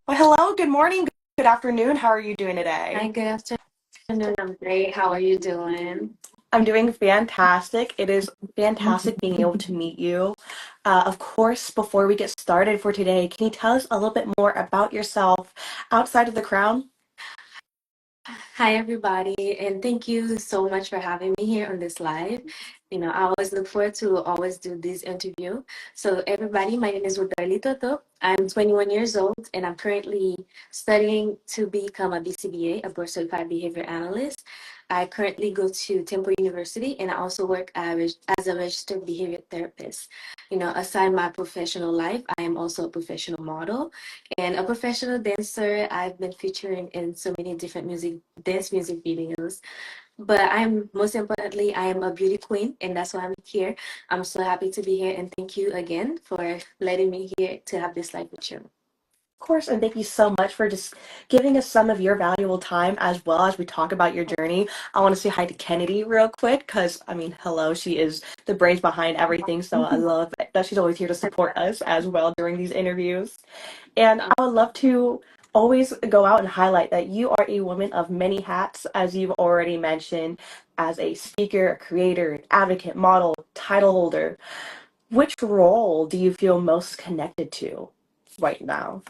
Well, hello, good morning, good afternoon. How are you doing today? Hi, good afternoon. I'm great. How are you doing? I'm doing fantastic. It is fantastic being able to meet you. Of course, before we get started for today, can you tell us a little bit more about yourself outside of the crown? Hi, everybody, and thank you so much for having me here on this live. I always look forward to always do this interview. So, everybody, my name is Woodarlie Toto. I'm 21 years old, and I'm currently studying to become a BCBA, a board certified behavior analyst. I currently go to Temple University, and I also work as a registered behavior therapist. Aside my professional life, I am also a professional model and a professional dancer. I've been featuring in so many different dance music videos. But I'm most importantly, I am a beauty queen, and that's why I'm here. I'm so happy to be here, and thank you again for letting me here to have this live with you. Of course, and thank you so much for just giving us some of your valuable time as well as we talk about your journey. I want to say hi to Kennedy real quick because, I mean, hello, she is the brains behind everything. So I love that she's always here to support us as well during these interviews. And I would love to always go out and highlight that you are a woman of many hats, as you've already mentioned, as a speaker, creator, advocate, model, title holder. Which role do you feel most connected to right now?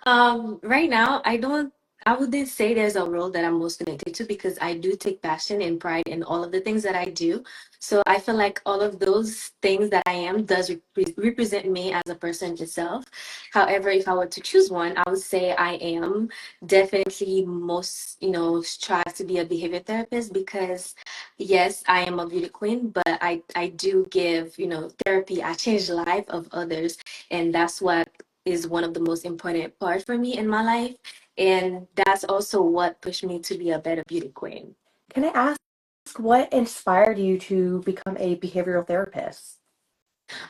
Right now, I wouldn't say there's a role that I'm most connected to because I do take passion and pride in all of the things that I do. So I feel like all of those things that I am does represent me as a person itself. However, if I were to choose one, I would say I am definitely most, strive to be a behavior therapist because yes, I am a beauty queen, but I do give, therapy. I change the life of others, and that's what is one of the most important part for me in my life. And that's also what pushed me to be a better beauty queen. Can I ask what inspired you to become a behavioral therapist?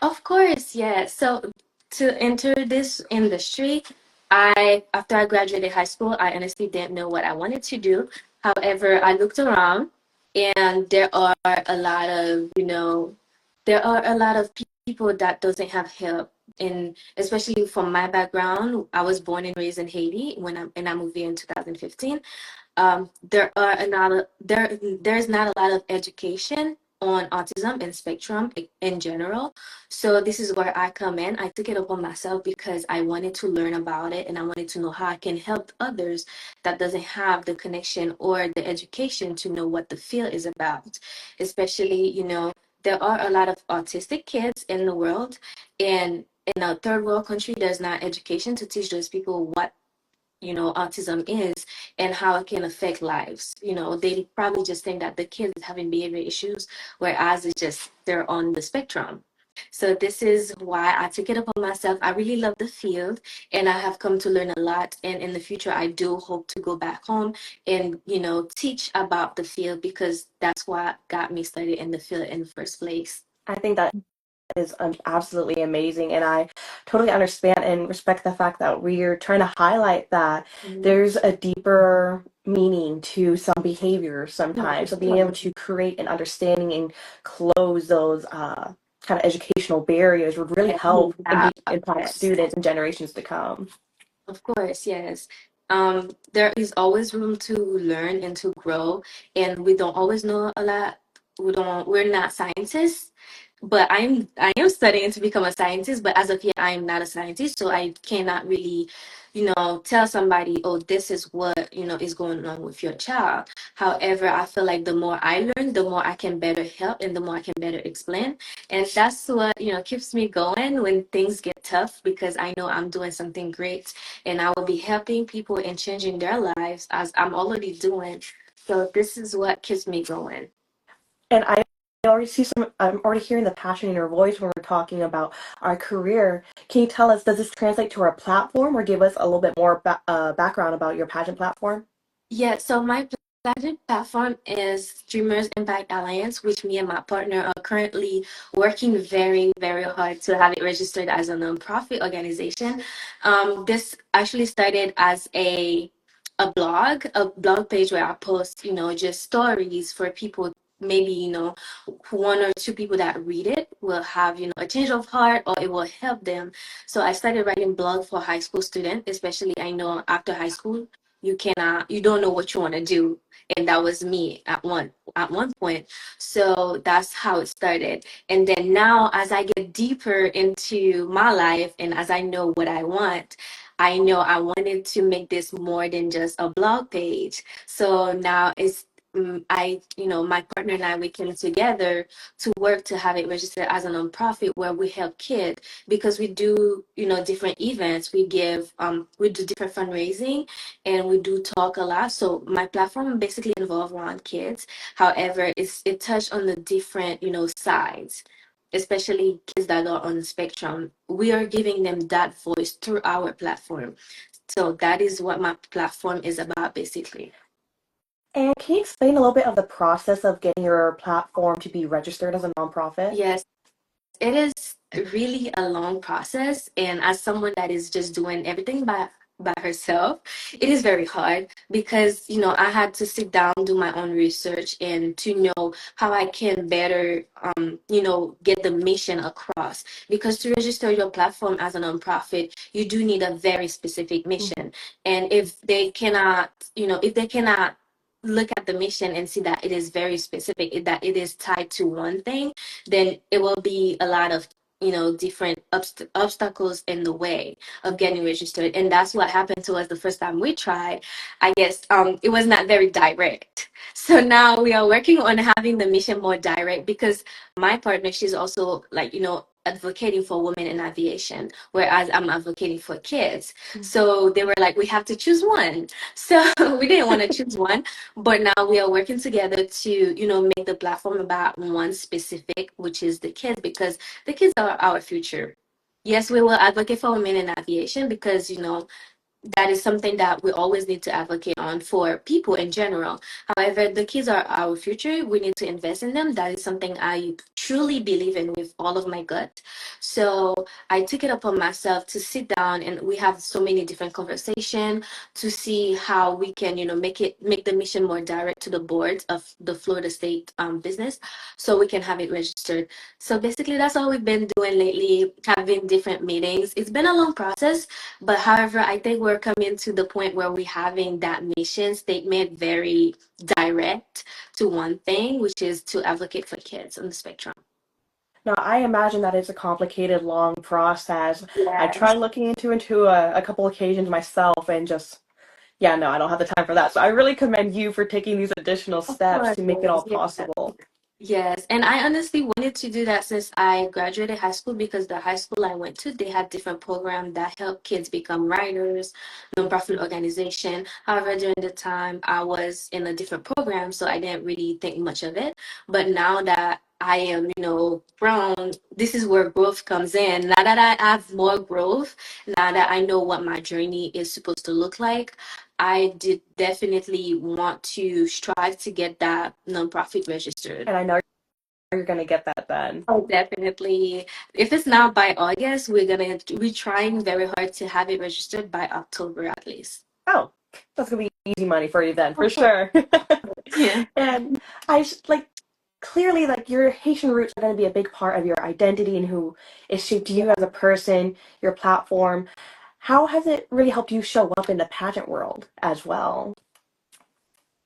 Of course, yeah. So to enter this industry, I after I graduated high school, I honestly didn't know what I wanted to do. However, I looked around and there are a lot of people that doesn't have help. And especially from my background, I was born and raised in Haiti and I moved here in 2015. There's not a lot of education on autism and spectrum in general. So this is where I come in. I took it upon myself because I wanted to learn about it and I wanted to know how I can help others that doesn't have the connection or the education to know what the field is about. Especially, there are a lot of autistic kids in the world, and in a third world country there's not education to teach those people what autism is and how it can affect lives. They probably just think that the kid is having behavior issues, whereas it's just they're on the spectrum. So this is why I took it upon myself. I really love the field and I have come to learn a lot. And in the future, I do hope to go back home and, teach about the field because that's what got me started in the field in the first place. I think that is absolutely amazing, and I totally understand and respect the fact that we're trying to highlight that Mhm. there's a deeper meaning to some behaviors sometimes. So being able to create an understanding and close those kind of educational barriers would really help and Yeah, be impact yes. students and generations to come. Of course, yes. There is always room to learn and to grow, and we don't always know a lot. We're not scientists, but I am studying to become a scientist, but as of yet I am not a scientist, so I cannot really, tell somebody, oh, this is what, is going on with your child. However, I feel like the more I learn, the more I can better help and the more I can better explain. And that's what, keeps me going when things get tough because I know I'm doing something great and I will be helping people and changing their lives as I'm already doing. So this is what keeps me going. And I already see some, I'm already hearing the passion in your voice when we're talking about our career. Can you tell us, does this translate to our platform or give us a little bit more background about your pageant platform? Yeah, so my pageant platform is Dreamers Impact Alliance, which me and my partner are currently working very, very hard to have it registered as a nonprofit organization. This actually started as a blog page where I post, just stories for people maybe, one or two people that read it will have, a change of heart, or it will help them. So I started writing blog for high school students, especially I know after high school, you don't know what you want to do. And that was me at one point. So that's how it started. And then now, as I get deeper into my life and as I know what I want, I know I wanted to make this more than just a blog page. So now my partner and I, we came together to work to have it registered as a nonprofit where we help kids, because we do, different events. We do different fundraising, and we do talk a lot. So my platform basically involves around kids. However, it touched on the different, sides, especially kids that are on the spectrum. We are giving them that voice through our platform. So that is what my platform is about, basically. And can you explain a little bit of the process of getting your platform to be registered as a nonprofit? Yes, it is really a long process, and as someone that is just doing everything by herself, it is very hard because I had to sit down, do my own research, and to know how I can better get the mission across. Because to register your platform as a nonprofit, you do need a very specific mission. And if they cannot look at the mission and see that it is very specific, that it is tied to one thing, then it will be a lot of different obstacles in the way of getting registered. And that's what happened to us the first time we tried. I guess it was not very direct. So now we are working on having the mission more direct, because my partner, she's also like, advocating for women in aviation, whereas I'm advocating for kids. So they were like, we have to choose one. So we didn't want to choose one, but now we are working together to, make the platform about one specific, which is the kids, because the kids are our future. Yes, we will advocate for women in aviation because, that is something that we always need to advocate on for people in general. However, the kids are our future. We need to invest in them. That is something I truly believe in with all of my gut. So I took it upon myself to sit down, and we have so many different conversations to see how we can, make the mission more direct to the boards of the Florida State business, so we can have it registered. So basically, that's all we've been doing lately, having different meetings. It's been a long process, but however, I think we're coming to the point where we're having that mission statement very direct to one thing, which is to advocate for kids on the spectrum. Now, I imagine that it's a complicated, long process. I Yes, tried looking into a couple occasions myself and just, yeah, no, I don't have the time for that. So I really commend you for taking these additional of steps course. to make it all Yeah. possible. Yes, and I honestly wanted to do that since I graduated high school, because the high school I went to, they had different programs that help kids become writers, nonprofit organization. However, during the time I was in a different program, so I didn't really think much of it. But now that I am, grown, this is where growth comes in. Now that I have more growth, now that I know what my journey is supposed to look like, I did definitely want to strive to get that nonprofit registered. And I know you're going to get that done. Oh, definitely. If it's not by August, we're trying very hard to have it registered by October at least. Oh, that's going to be easy money for you then, for sure. Yeah. And like, clearly, like, your Haitian roots are going to be a big part of your identity and who is shaped you as a person, your platform. How has it really helped you show up in the pageant world as well?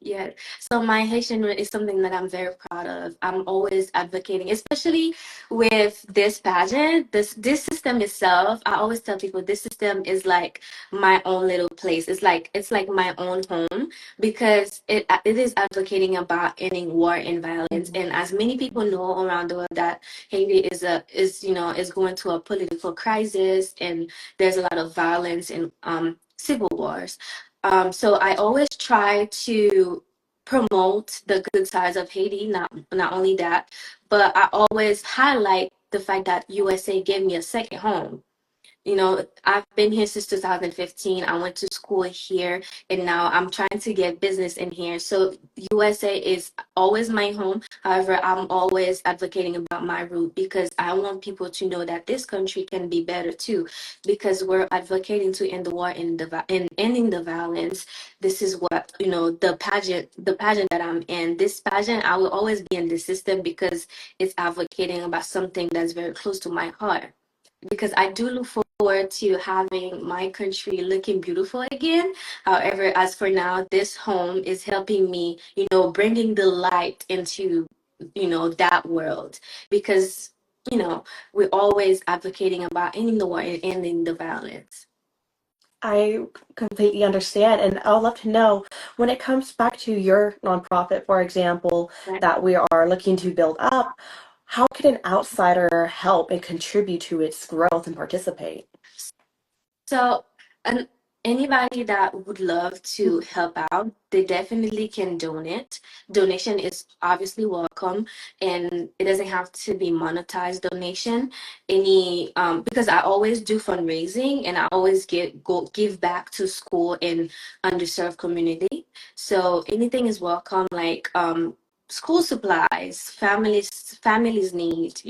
Yeah. So my Haitian root is something that I'm very proud of. I'm always advocating, especially with this pageant, this system itself. I always tell people this system is like my own little place. It's like my own home, because it is advocating about ending war and violence. And as many people know around the world, that Haiti is going through a political crisis, and there's a lot of violence and civil wars. So I always try to promote the good sides of Haiti. Not only that, but I always highlight the fact that USA gave me a second home. I've been here since 2015. I went to school here, and now I'm trying to get business in here. So USA is always my home. However, I'm always advocating about my root because I want people to know that this country can be better too. Because we're advocating to end the war and ending the violence. This is what the pageant that I'm in. This pageant, I will always be in the system because it's advocating about something that's very close to my heart, because I do look forward to having my country looking beautiful again. However, as for now, this home is helping me, bringing the light into, that world, because, you know, we're always advocating about ending the war and ending the violence. I completely understand. And I would love to know when it comes back to your nonprofit, for example, Right? that we are looking to build up, how can an outsider help and contribute to its growth and participate? So, and anybody that would love to help out, they definitely can donate. Donation is obviously welcome, and it doesn't have to be monetized donation. Because I always do fundraising, and I always give back to school and underserved community. So anything is welcome, like school supplies, families need,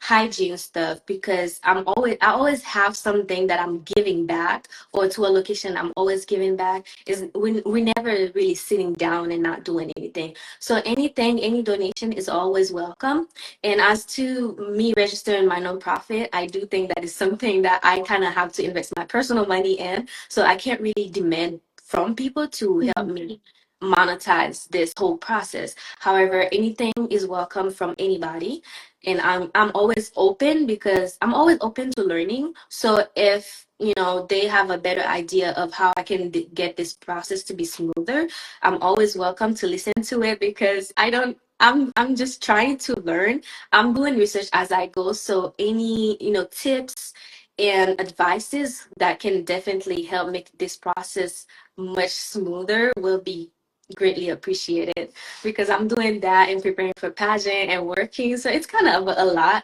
hygiene stuff, because I always have something that I'm giving back, or to a location I'm always giving back. Is we never really sitting down and not doing anything. So any donation is always welcome. And as to me registering my nonprofit, I do think that is something that I kind of have to invest my personal money in. So I can't really demand from people to help Mhm. me monetize this whole process. However, anything is welcome from anybody, and I'm always open, because I'm always open to learning. So if they have a better idea of how I can get this process to be smoother, I'm always welcome to listen to it, because I don't. I'm just trying to learn. I'm doing research as I go. So any tips and advices that can definitely help make this process much smoother will be greatly appreciated, because I'm doing that and preparing for pageant and working. So it's kind of a lot.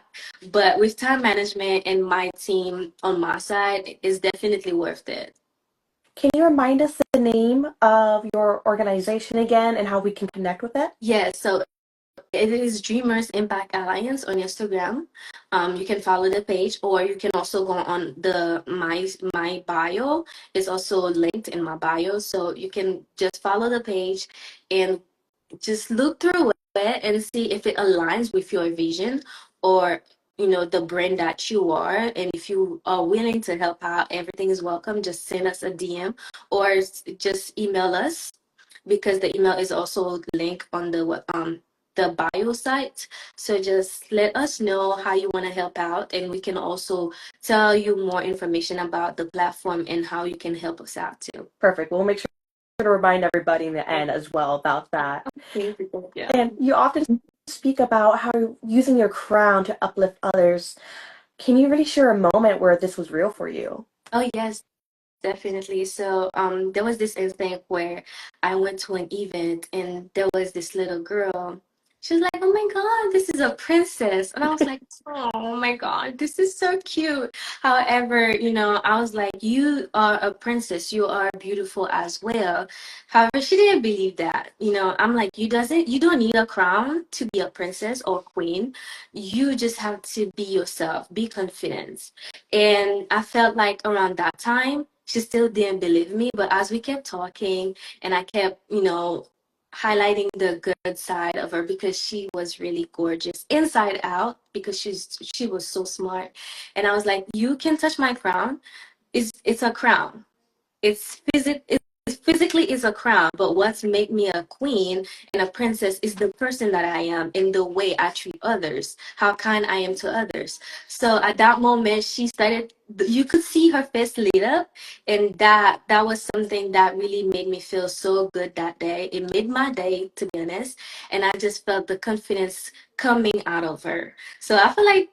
But with time management and my team on my side, it's definitely worth it. Can you remind us the name of your organization again and how we can connect with it? Yeah, so it is Dreamers Impact Alliance on Instagram. You can follow the page, or you can also go on the my bio. It's also linked in my bio, so you can just follow the page and just look through it and see if it aligns with your vision, or the brand that you are. And if you are willing to help out, everything is welcome. Just send us a DM, or just email us, because the email is also linked on the bio site. So just let us know how you want to help out, and we can also tell you more information about the platform and how you can help us out too. Perfect. We'll make sure to remind everybody in the end as well about that. Thank you. Yeah. And you often speak about how you're using your crown to uplift others. Can you really share a moment where this was real for you? Oh yes, definitely. So there was this instant where I went to an event, and there was this little girl. She was like, "Oh my God, this is a princess." And I was like, "Oh my God, this is so cute." However, I was like, "You are a princess. You are beautiful as well." However, she didn't believe that. I'm like, you don't need a crown to be a princess or queen. You just have to be yourself, be confident. And I felt like around that time, she still didn't believe me. But as we kept talking, and I kept, highlighting the good side of her, because she was really gorgeous inside out, because she was so smart. And I was like, "You can touch my crown. It's a crown. It physically is a crown, but what's made me a queen and a princess is the person that I am, and the way I treat others, how kind I am to others." So at that moment, she started. You could see her face lit up, and that was something that really made me feel so good that day. It made my day, to be honest, and I just felt the confidence coming out of her. So I feel like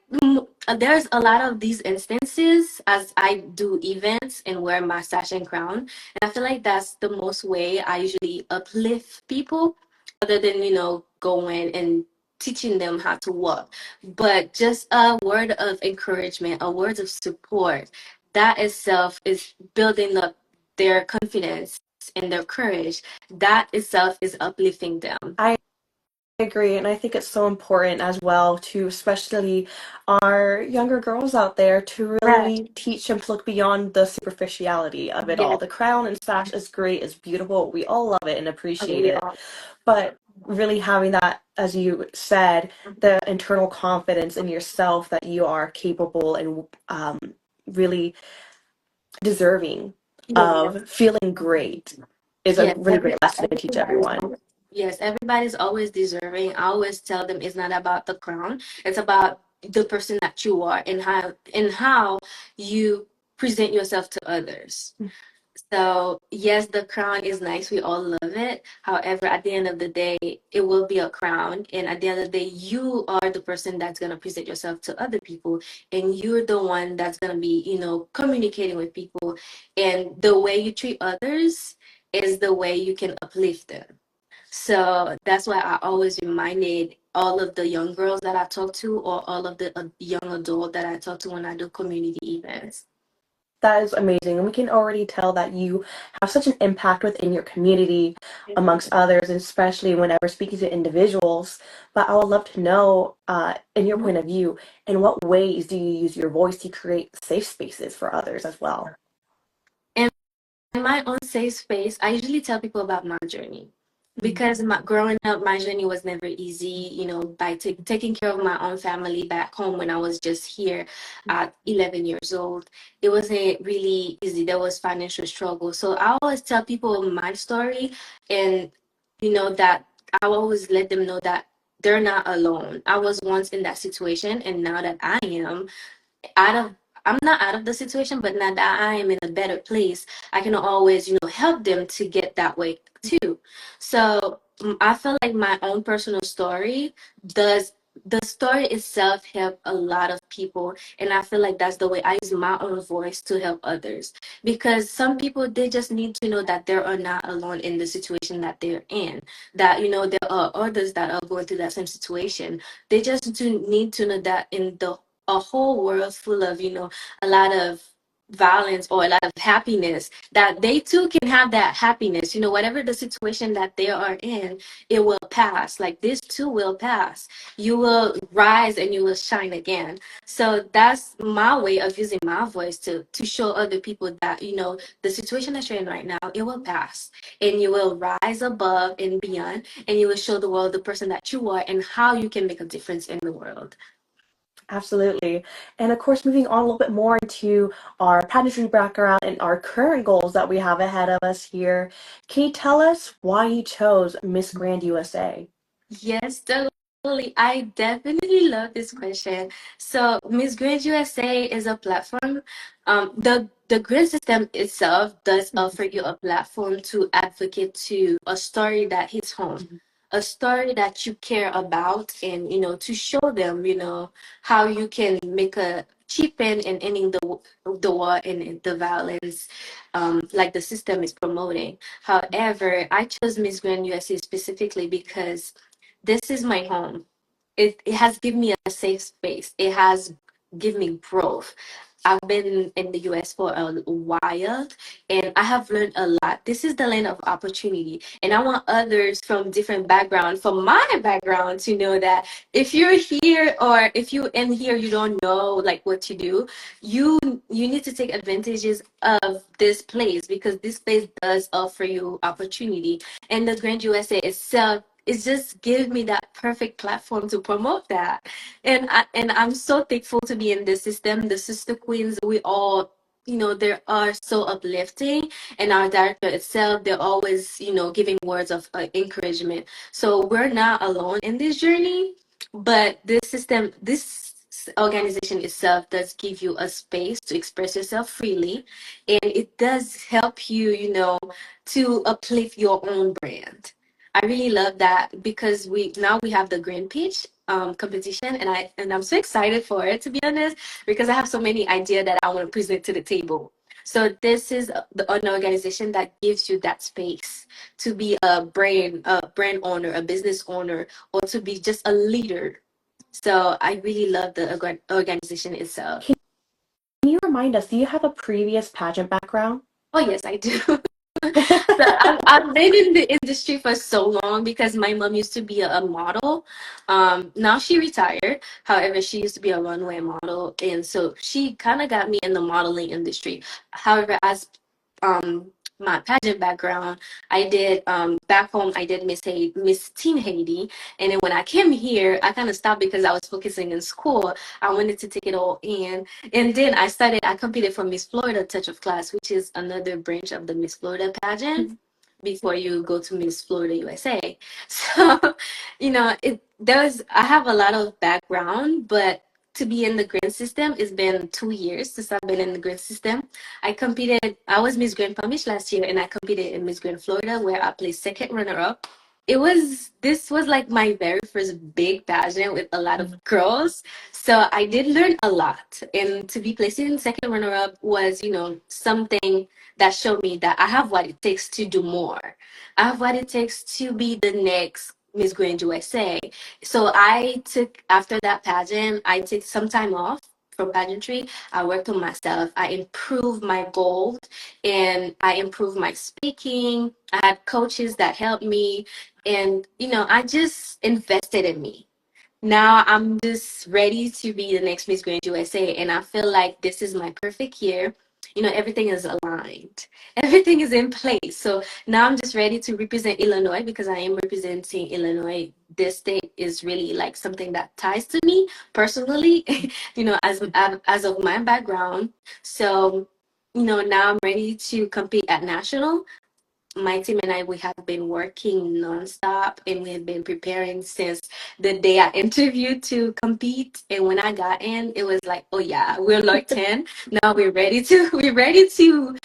there's a lot of these instances as I do events and wear my sash and crown, and I feel like that's the most way I usually uplift people, other than, going and teaching them how to walk. But just a word of encouragement, a word of support. that itself is building up their confidence and their courage. That itself is uplifting them. I agree, and I think it's so important as well to especially our younger girls out there to Right. really teach them to look beyond the superficiality of it all. Yes. The crown and sash is great, it's beautiful, we all love it and appreciate We it, are. but really having that, as you said, the internal confidence in yourself that you are capable and really deserving Yes. of feeling great is a Yes. really great lesson to teach Everybody's everyone. yes, everybody's always deserving. I always tell them it's not about the crown. It's about the person that you are and how you present yourself to others. So, yes, the crown is nice. We all love it. However, at the end of the day, it will be a crown. And at the end of the day, you are the person that's going to present yourself to other people. And you're the one that's going to be, communicating with people. And the way you treat others is the way you can uplift them. So that's why I always reminded all of the young girls that I talk to, or all of the young adults that I talk to when I do community events. That is amazing. And we can already tell that you have such an impact within your community, amongst others, and especially whenever speaking to individuals. But I would love to know, in your point of view, in what ways do you use your voice to create safe spaces for others as well? In my own safe space, I usually tell people about my journey because growing up, my journey was never easy. By taking care of my own family back home when I was just here at 11 years old, it wasn't really easy. There was financial struggle. So I always tell people my story, and that I always let them know that they're not alone. I was once in that situation, and now that I am out of I'm not out of the situation, but now that I am in a better place, I can always, help them to get that way too. So I feel like my own personal story does the story itself help a lot of people, and I feel like that's the way I use my own voice to help others, because some people, they just need to know that they are not alone in the situation that they're in, that there are others that are going through that same situation. They just do need to know that in the a whole world full of a lot of violence or a lot of happiness, that they too can have that happiness. Whatever the situation that they are in, it will pass. Like, this too will pass. You will rise and you will shine again. So that's my way of using my voice to show other people that the situation that you're in right now, it will pass, and you will rise above and beyond, and you will show the world the person that you are and how you can make a difference in the world. Absolutely. And of course, moving on a little bit more into our pageantry background and our current goals that we have ahead of us here, can you tell us why you chose Miss Grand USA? Yes, totally. I definitely love this question. So, Miss Grade USA is a platform. The grade system itself does offer you a platform to advocate to a story that hits home, a story that you care about, and to show them, how you can make a cheapen and ending the war and the violence, like the system is promoting. However, I chose Miss Grand USA specifically because this is my home. It has given me a safe space. It has given me growth. I've been in the US for a while, and I have learned a lot. This is the land of opportunity. And I want others from different backgrounds, from my background, to know that if you're here, or if you in here, you don't know like what to do, you need to take advantages of this place, because this place does offer you opportunity. And the Grand USA itself, it's just give me that perfect platform to promote that. And I'm so thankful to be in this system. The sister queens, we all, they are so uplifting, and our director itself, they're always, giving words of encouragement. So we're not alone in this journey, but this organization itself does give you a space to express yourself freely, and it does help you, to uplift your own brand. I really love that, because we have the Grand Pitch competition, and I'm so excited for it, to be honest, because I have so many ideas that I want to present to the table. So this is an organization that gives you that space to be a brand owner, a business owner, or to be just a leader. So I really love the organization itself. you remind us, do you have a previous pageant background? Oh yes, I do. So I've been in the industry for so long because my mom used to be a model. Now she retired. However, she used to be a runway model, and so she kind of got me in the modeling industry. However, as my pageant background, I did back home. I did Miss Teen Haiti, and then when I came here, I kind of stopped because I was focusing in school. I wanted to take it all in, and then I competed for Miss Florida Touch of Class, which is another branch of the Miss Florida pageant before you go to Miss Florida USA. So, I have a lot of background, but to be in the grant system, it's been 2 years since I've been in the grant system. I was Miss Grand Palm Beach last year, and I competed in Miss Grand Florida where I placed second runner up. This was like my very first big pageant with a lot of girls. So I did learn a lot. And to be placed in second runner up was, something that showed me that I have what it takes to do more. I have what it takes to be the next Miss Grand USA. So after that pageant, I took some time off from pageantry. I worked on myself. I improved my goals and I improved my speaking. I had coaches that helped me. And, I just invested in me. Now I'm just ready to be the next Miss Grand USA, and I feel like this is my perfect year. Everything is aligned, everything is in place. So now I'm just ready to represent Illinois because I am representing Illinois. This state is really like something that ties to me personally, as of my background. So, now I'm ready to compete at national. My team and I, we have been working nonstop and we have been preparing since the day I interviewed to compete. And when I got in, it was like, oh yeah, we're locked in. Now we're ready to,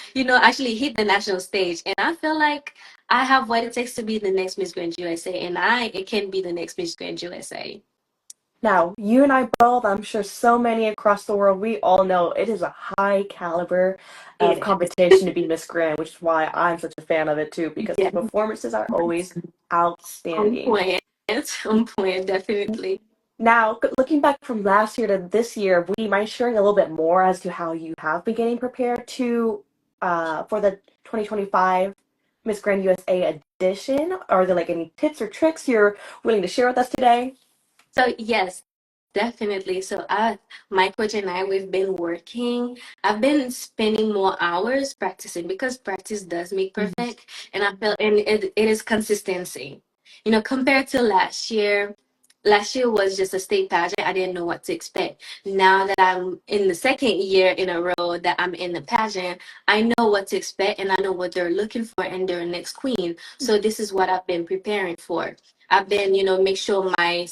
actually hit the national stage. And I feel like I have what it takes to be the next Miss Grand USA, and it can be the next Miss Grand USA. Now, you and I both, I'm sure so many across the world, we all know it is a high caliber of It competition to be Miss Grand, which is why I'm such a fan of it too, is. because the Yeah. performances are always On outstanding. point. On point, definitely. Now, looking back from last year to this year, would you mind sharing a little bit more as to how you have been getting prepared to for the 2025 Miss Grand USA edition? Are there like any tips or tricks you're willing to share with us today? So yes, definitely. My coach and I, we've been working. I've been spending more hours practicing because practice does make perfect, and I feel and it is consistency. Compared to last year. Last year was just a state pageant. I didn't know what to expect. Now that I'm in the second year in a row that I'm in the pageant, I know what to expect and I know what they're looking for in their next queen. So this is what I've been preparing for. I've been, make sure my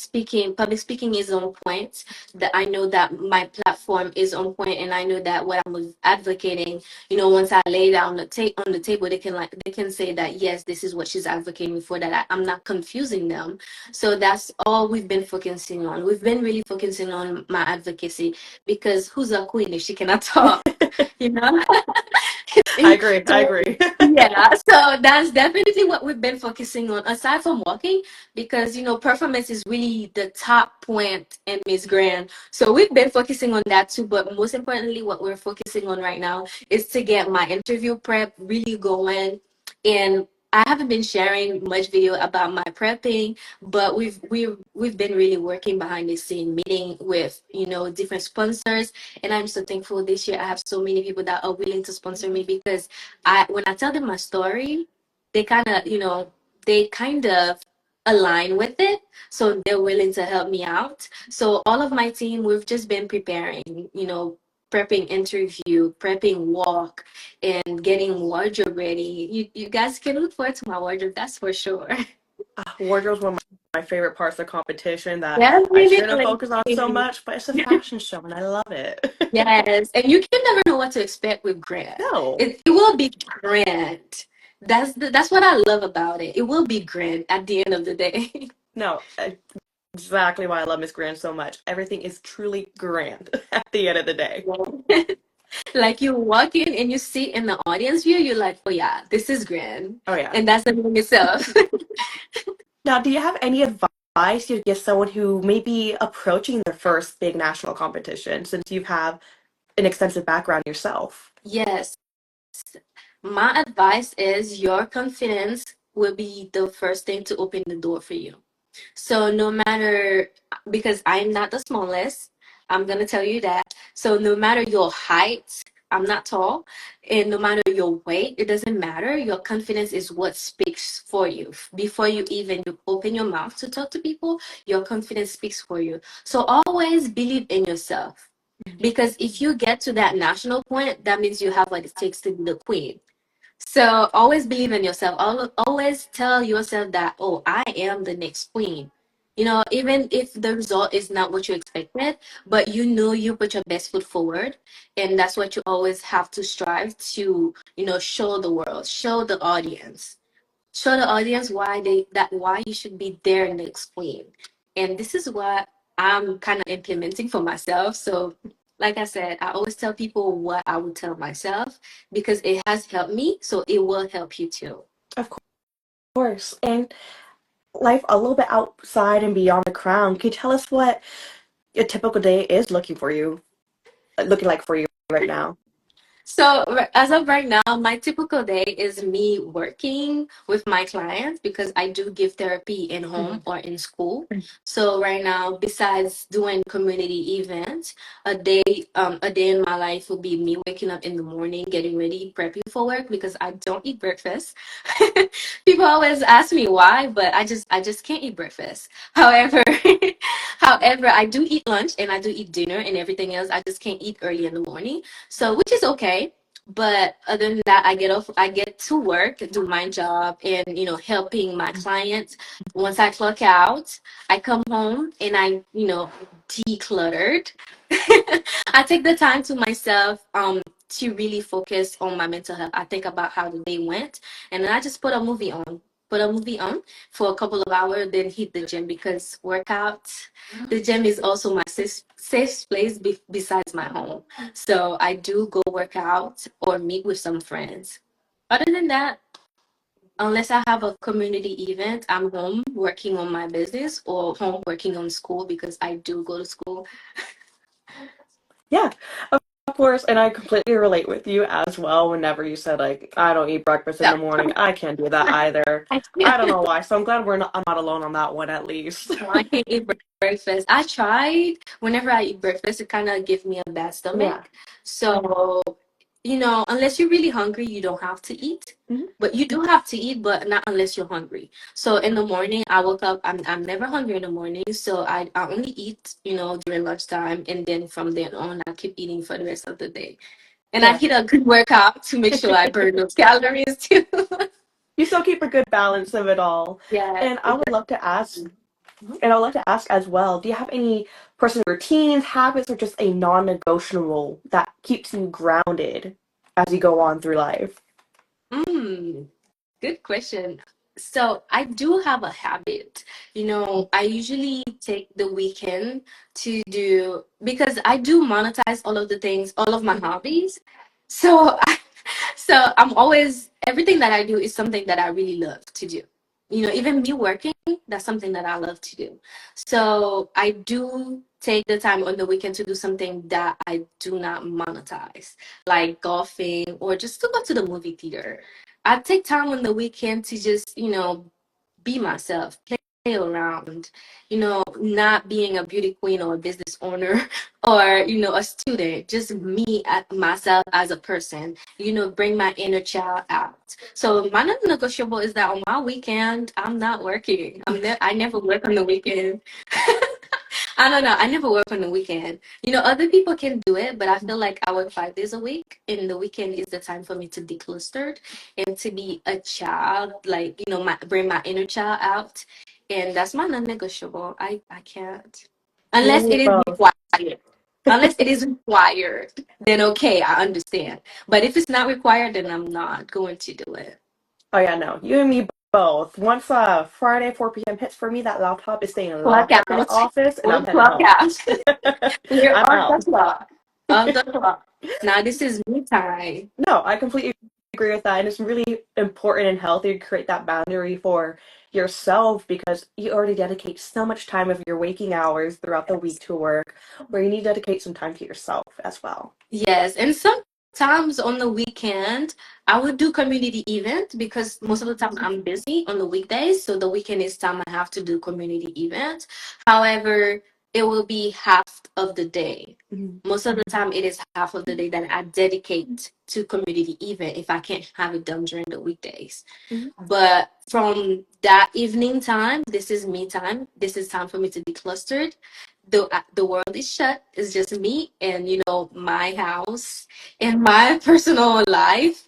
public speaking is on point, that I know that my platform is on point, and I know that what I'm advocating, once I lay it on on the table, they can say that yes, this is what she's advocating for, that I'm not confusing them. So that's all we've been focusing on. We've been really focusing on my advocacy because who's a queen if she cannot talk, you know? I agree. I So agree. yeah, so that's definitely what we've been focusing on aside from walking, because performance is really the top point in Miss Grand. So we've been focusing on that too, but most importantly what we're focusing on right now is to get my interview prep really going. And I haven't been sharing much video about my prepping, but we've been really working behind the scene, meeting with different sponsors, and I'm so thankful this year I have so many people that are willing to sponsor me because when I tell them my story, they kind of align with it. So they're willing to help me out. So all of my team, we've just been preparing, prepping interview, prepping walk, and getting wardrobe ready. You guys can look forward to my wardrobe, that's for sure. Wardrobe's one of my favorite parts of the competition that I shouldn't Definitely. focus on so much, but it's a fashion show and I love it. Yes, and you can never know what to expect with Grant. No, It will be grand. That's what I love about it. It will be grand at the end of the day. no, exactly why I love Miss Grand so much. Everything is truly grand at the end of the day. Like you walk in and you sit in the audience view, you're like, oh yeah, this is grand, Oh yeah. and that's the name itself. Now, do you have any advice you'd give someone who may be approaching their first big national competition since you have an extensive background yourself. Yes. My advice is your confidence will be the first thing to open the door for you. So no matter, because I'm not the smallest, I'm gonna tell you that. So no matter your height, I'm not tall, and no matter your weight, it doesn't matter. Your confidence is what speaks for you. Before you even open your mouth to talk to people, your confidence speaks for you. So always believe in yourself. Because if you get to that national point, that means you have what it takes to be the queen. So always believe in yourself. Always tell yourself that, oh, I am the next queen. Even if the result is not what you expected, but you put your best foot forward. And that's what you always have to strive to, show the world, show the audience why you should be their next queen. And this is what I'm kind of implementing for myself. So like I said, I always tell people what I would tell myself because it has helped me, so it will help you too. Of course. And life a little bit outside and beyond the crown. Can you tell us what a typical day is looking like for you right now? So as of right now, my typical day is me working with my clients because I do give therapy in home Mhm. or in school. So right now, besides doing community events, a day in my life will be me waking up in the morning, getting ready, prepping for work because I don't eat breakfast. People always ask me why, but I just can't eat breakfast. However, however, I do eat lunch and I do eat dinner and everything else. I just can't eat early in the morning. So, which is okay. But other than that, I get to work, do my job, and helping my clients. Once I clock out, I come home and I decluttered. I take the time to myself to really focus on my mental health. I think about how the day went, and then I just put a movie on for a couple of hours, then hit the gym because the gym is also my safe place besides my home. So I do go work out or meet with some friends. Other than that, unless I have a community event, I'm home working on my business or home working on school because I do go to school. Yeah, of course. And I completely relate with you as well. Whenever you said like, I don't eat breakfast in So the morning, I can't do that either. I I don't know why. So I'm glad I'm not alone on that one at least. no, I can't eat breakfast. I tried. Whenever I eat breakfast, it kind of gives me a bad Yeah. stomach. So, unless you're really hungry, you don't have to eat. Mhm. But you do have to eat, but not unless you're hungry. So in the morning, I woke up. I'm never hungry in the morning, so I only eat, during lunchtime, and then from then on, I keep eating for the rest of the day. And I Yeah. hit a good workout to make sure I burn those calories too. You still keep a good balance of it all. Yeah, And I would love to ask, exactly. and I would like to ask as well, do you have any personal routines, habits, or just a non-negotiable that keeps you grounded as you go on through life? Mm, good question. So I do have a habit. I usually take the weekend to do because I do monetize all of the things, all of my hobbies. So so I'm always everything that I do is something that I really love to do. Even me working, that's something that I love to do. So I do take the time on the weekend to do something that I do not monetize, like golfing or just to go to the movie theater. I take time on the weekend to just, be myself, play around, not being a beauty queen or a business owner or, a student, just me at myself as a person, bring my inner child out. So my non-negotiable is that on my weekend, I'm not working. I never work on the weekend. I don't know. I never work on the weekend. Other people can do it, but I feel like I work 5 days a week, and the weekend is the time for me to decluster and to be a child, like bring my inner child out, and that's my non-negotiable. I can't You unless and me it is both. required. Unless it is required, then okay, I understand. But if it's not required, then I'm not going to do it. Oh yeah, no, you and me both. Once Friday 4 p.m. hits for me, that laptop is staying Clock locked up in the out. office, and We'll I'm heading clock home. out. We're I'm on out. the clock. On the clock. Now this is me time. No, I completely agree with that, and it's really important and healthy to create that boundary for yourself because you already dedicate so much time of your waking hours throughout the week to work, where you need to dedicate some time to yourself. as well. Yes, and sometimes on the weekend, I would do community event because most of the time I'm busy on the weekdays. So the weekend is time I have to do community event. However, it will be half of the day. Mhm. Most of the time, it is half of the day that I dedicate to community event if I can't have it done during the weekdays. Mhm. But from that evening time, this is me time. This is time for me to be clustered. The world is shut. It's just me and my house and my personal life.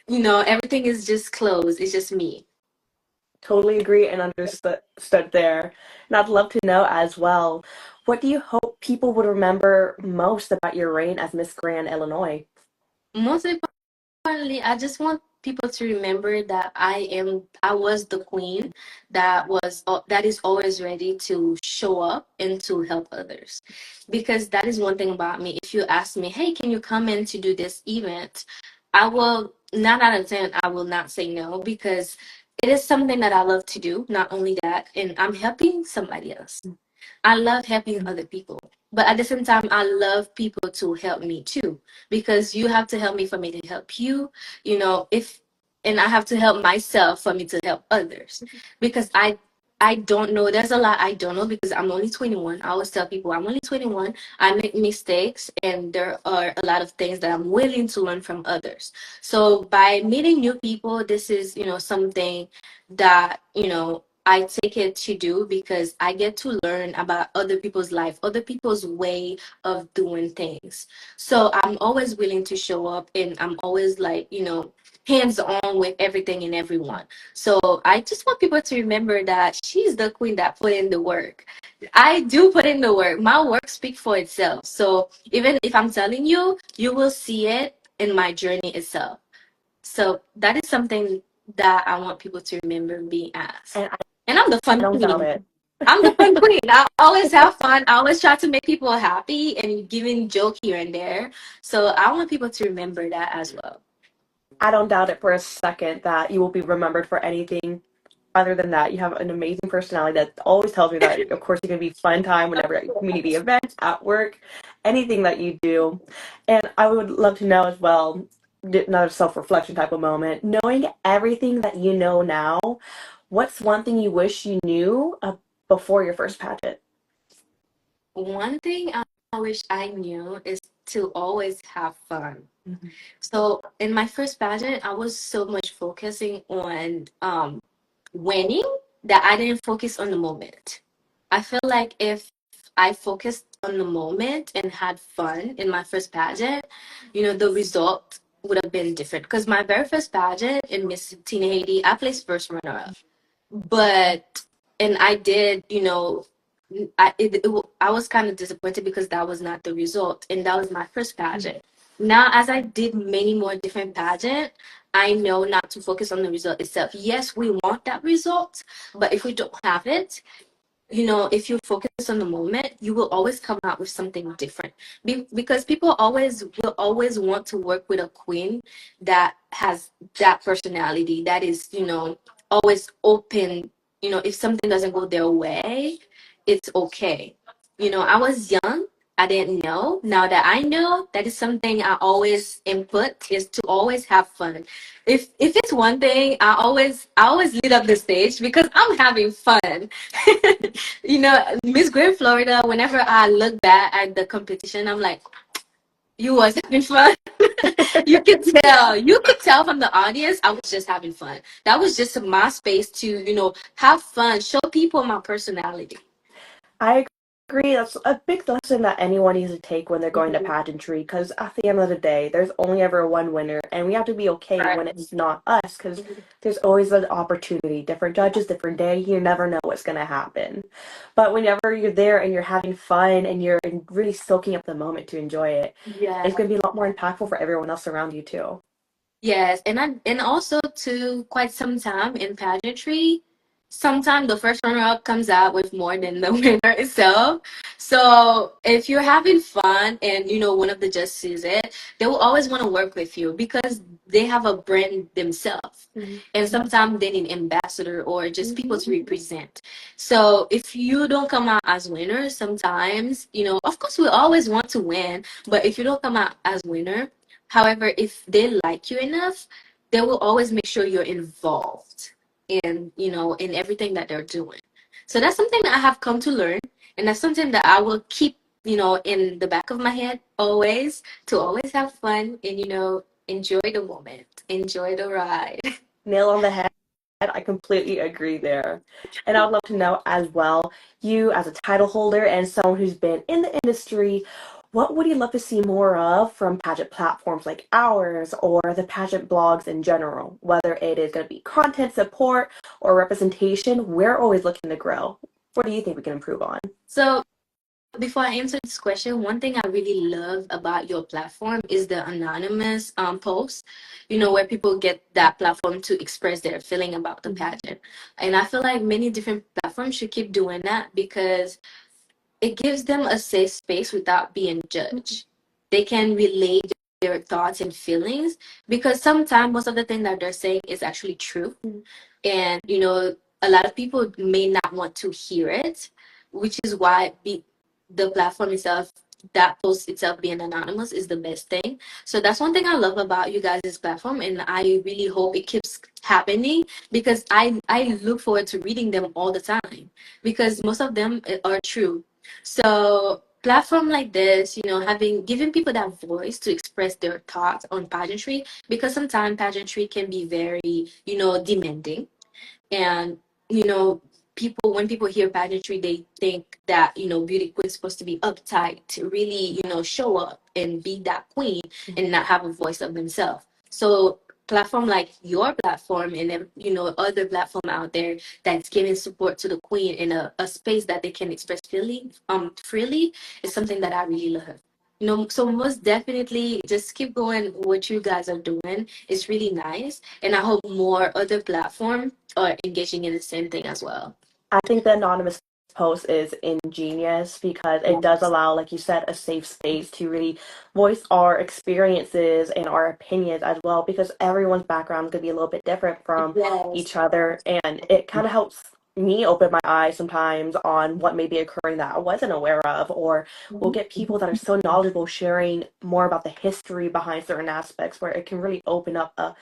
Everything is just closed. It's just me. Totally agree and understood there. And I'd love to know as well, what do you hope people would remember most about your reign as Miss Grand Illinois? Most importantly, I just want people to remember that I was the queen that is always ready to show up and to help others. Because that is one thing about me. If you ask me, hey, can you come in to do this event? I will 9 out of 10, I will not say no because it is something that I love to do. Not only that, and I'm helping somebody else. I love helping other people. But at the same time, I love people to help me too. Because you have to help me for me to help you. If and I have to help myself for me to help others. Because I don't know. There's a lot I don't know because I'm only 21. I always tell people I'm only 21. I make mistakes and there are a lot of things that I'm willing to learn from others. So by meeting new people, this is, something that, I take it to do because I get to learn about other people's life, other people's way of doing things. So I'm always willing to show up and I'm always like, hands on with everything and everyone. So I just want people to remember that she's the queen that put in the work. I do put in the work. My work speaks for itself. So even if I'm telling you, you will see it in my journey itself. So that is something that I want people to remember me as. And I And I'm the fun don't doubt queen. it. I'm the fun queen. I always have fun. I always try to make people happy and giving joke here and there. So I want people to remember that as well. I don't doubt it for a second that you will be remembered for anything other than that. You have an amazing personality that always tells me that, of course, you're going to be fun time whenever at community events, at work, anything that you do. And I would love to know as well, another self-reflection type of moment, knowing everything that you know now, what's one thing you wish you knew before your first pageant? One thing I wish I knew is to always have fun. Mhm. So in my first pageant, I was so much focusing on winning that I didn't focus on the moment. I feel like if I focused on the moment and had fun in my first pageant, the result would have been different. Because my very first pageant in Miss Teen Haiti, I placed first runner up. But and I did, I was kind of disappointed because that was not the result, and that was my first pageant. Now, as I did many more different pageant, I know not to focus on the result itself. Yes, we want that result, but if we don't have it, if you focus on the moment, you will always come out with something different. Because people always will always want to work with a queen that has that personality, that is, always open. If something doesn't go their way, it's okay. I was young. I didn't know. Now that I know, that is something I always input is to always have fun. If it's one thing, I always lead up the stage because I'm having fun. Miss Grand Florida, whenever I look back at the competition, I'm like, you was having fun. You could tell from the audience, I was just having fun. That was just my space to, have fun, show people my personality. I agree. That's a big lesson that anyone needs to take when they're going to Mhm. pageantry. Because at the end of the day, there's only ever one winner, and we have to be okay Right. when it's not us. Because there's always an opportunity. Different judges, different day. You never know what's gonna happen. But whenever you're there and you're having fun and you're really soaking up the moment to enjoy it, Yeah. it's gonna be a lot more impactful for everyone else around you too. Yes, and also to quite some time in pageantry, sometimes the first runner up comes out with more than the winner itself. So if you're having fun and one of the judges sees it, they will always want to work with you because they have a brand themselves. And sometimes they need ambassador or just people to represent. So if you don't come out as winners, sometimes, of course we always want to win, but if you don't come out as winner, however, if they like you enough, they will always make sure you're involved in everything that they're doing. So that's something that I have come to learn, and that's something that I will keep in the back of my head always, to always have fun and enjoy the moment, enjoy the ride. Nail on the head. I completely agree there. And I would love to know as well, you as a title holder and someone who's been in the industry, what would you love to see more of from pageant platforms like ours or the pageant blogs in general? Whether it is going to be content support or representation, we're always looking to grow. What do you think we can improve on? So before I answer this question, one thing I really love about your platform is the anonymous post, where people get that platform to express their feeling about the pageant. And I feel like many different platforms should keep doing that because it gives them a safe space without being judged. They can relate their thoughts and feelings because sometimes most of the thing that they're saying is actually true. And a lot of people may not want to hear it, which is why the platform itself, that post itself being anonymous, is the best thing. So that's one thing I love about you guys' platform, and I really hope it keeps happening because I look forward to reading them all the time because most of them are true. So platform like this, having giving people that voice to express their thoughts on pageantry, because sometimes pageantry can be very demanding. And you know people, when people hear pageantry, they think that beauty queen is supposed to be uptight, to really show up and be that queen and not have a voice of themselves. So platform like your platform and then other platform out there that's giving support to the queen in a space that they can express freely is something that I really love. So most definitely just keep going what you guys are doing. It's really nice, and I hope more other platforms are engaging in the same thing as well. I think the anonymous post is ingenious because it does Yes. allow, like you said, a safe space to really voice our experiences and our opinions as well because everyone's background is going to be a little bit different from Yes. each other. And it kind of helps me open my eyes sometimes on what may be occurring that I wasn't aware of, or we'll get people that are so knowledgeable sharing more about the history behind certain aspects where it can really open up a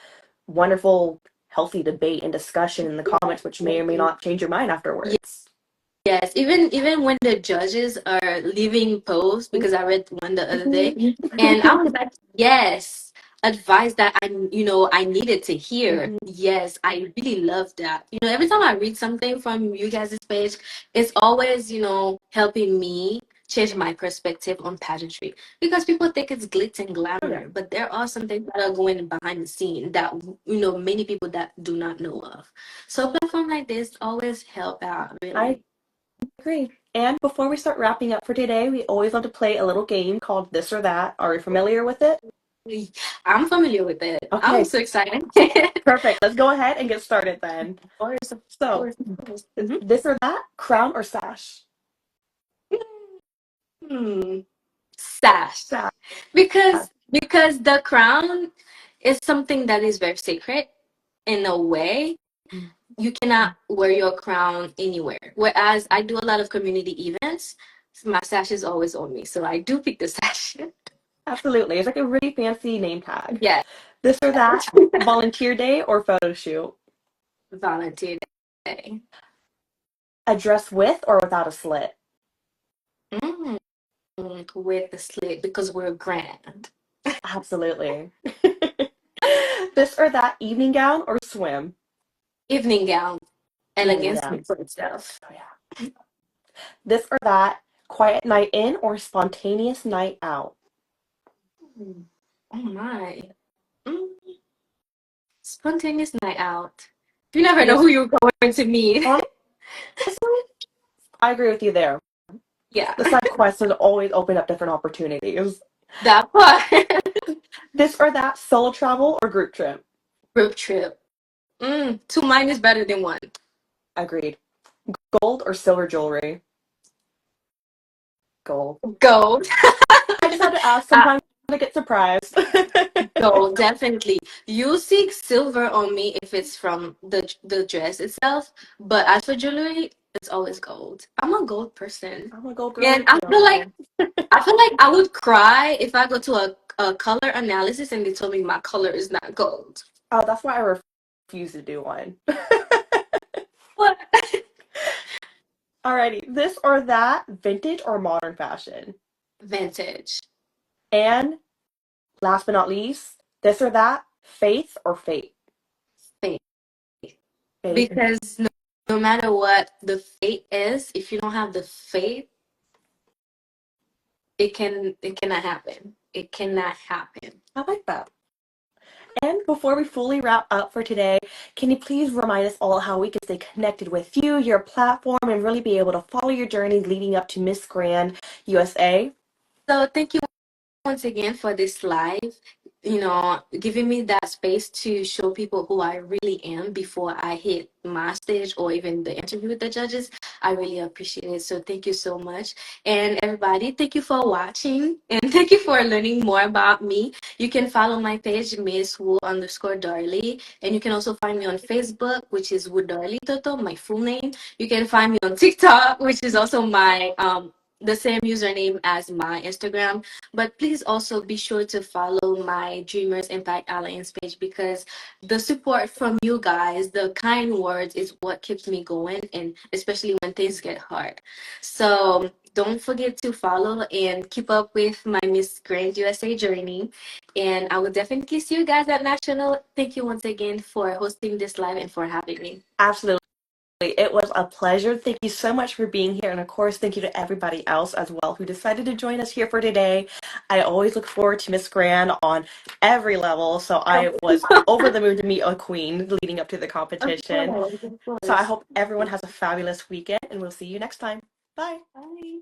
wonderful, healthy debate and discussion in the comments, which may or may not change your mind afterwards. Yes, even when the judges are leaving posts, because I read one the other day, and I was like, yes, advice that I needed to hear. Yes, I really love that. Every time I read something from you guys' page, it's always helping me change my perspective on pageantry because people think it's glitz and Yeah, glamour, but there are some things that are going behind the scene that many people that do not know of. So a platform like this always help out I really. agree. And before we start wrapping up for today, we always love to play a little game called This or That. Are you familiar with it? I'm familiar with it. I'm Okay, so excited. perfect. Let's go ahead and get started then. Of So, course, of course. Mhm. this or that, crown or sash? Hmm. Sash. Sash. Because the crown is something that is very sacred in a way. You cannot wear your crown anywhere. Whereas I do a lot of community events, my sash is always on me. So I do pick the sash. Absolutely. It's like a really fancy name tag. Yeah. This or that, volunteer day or photo shoot? Volunteer day. A dress with or without a slit? Mm, with the slit because we're grand. Absolutely. This or that, evening gown or swim? Evening gown. Evening Elegance gown. speaks for itself. Oh, yeah. This or that, quiet night in or spontaneous night out? Mm. Oh my. Mm. Spontaneous night out. You never know Yes. who you're going to meet. Honestly, I agree with you there. Yeah, The side quests would always open up different opportunities. that part. This or that, solo travel or group trip? Group trip. Two mine is better than one. Agreed. Gold or silver jewelry? Gold. Gold. I just had to ask. uh, Sometimes I get surprised. Gold, definitely. You see silver on me if it's from the dress itself, but as for jewelry, it's always gold. I'm a gold person, I'm a gold girly and too. I feel like I would cry if I go to a color analysis and they told me my color is not gold. Oh, that's why I refuse to do one. What? Alrighty, this or that, vintage or modern fashion? Vintage. And last but not least, this or that, faith or fate? Faith. Faith. Because no matter what the fate is, if you don't have the faith, it cannot happen. It cannot happen. I like that. And before we fully wrap up for today, can you please remind us all how we can stay connected with you, your platform, and really be able to follow your journey leading up to Miss Grand USA? So thank you once again for this live, giving me that space to show people who I really am before I hit my stage or even the interview with the judges. I really appreciate it. So thank you so much. And everybody, thank you for watching and thank you for learning more about me. You can follow my page, Miss Woo_Darlie. And you can also find me on Facebook, which is Woodarlie Toto, my full name. You can find me on TikTok, which is also my the same username as my Instagram. But please also be sure to follow my Dreamers Impact Alliance page because the support from you guys, the kind words is what keeps me going, and especially when things get hard. So don't forget to follow and keep up with my Miss Grand USA journey. And I will definitely see you guys at National. Thank you once again for hosting this live and for having me. Absolutely. It was a pleasure. Thank you so much for being here. And of course, thank you to everybody else as well who decided to join us here for today. I always look forward to Miss Grand on every level. So I was over the moon to meet a queen leading up to the Of competition. course, of So I course. hope everyone has a fabulous weekend and we'll see you next time. Bye. Bye.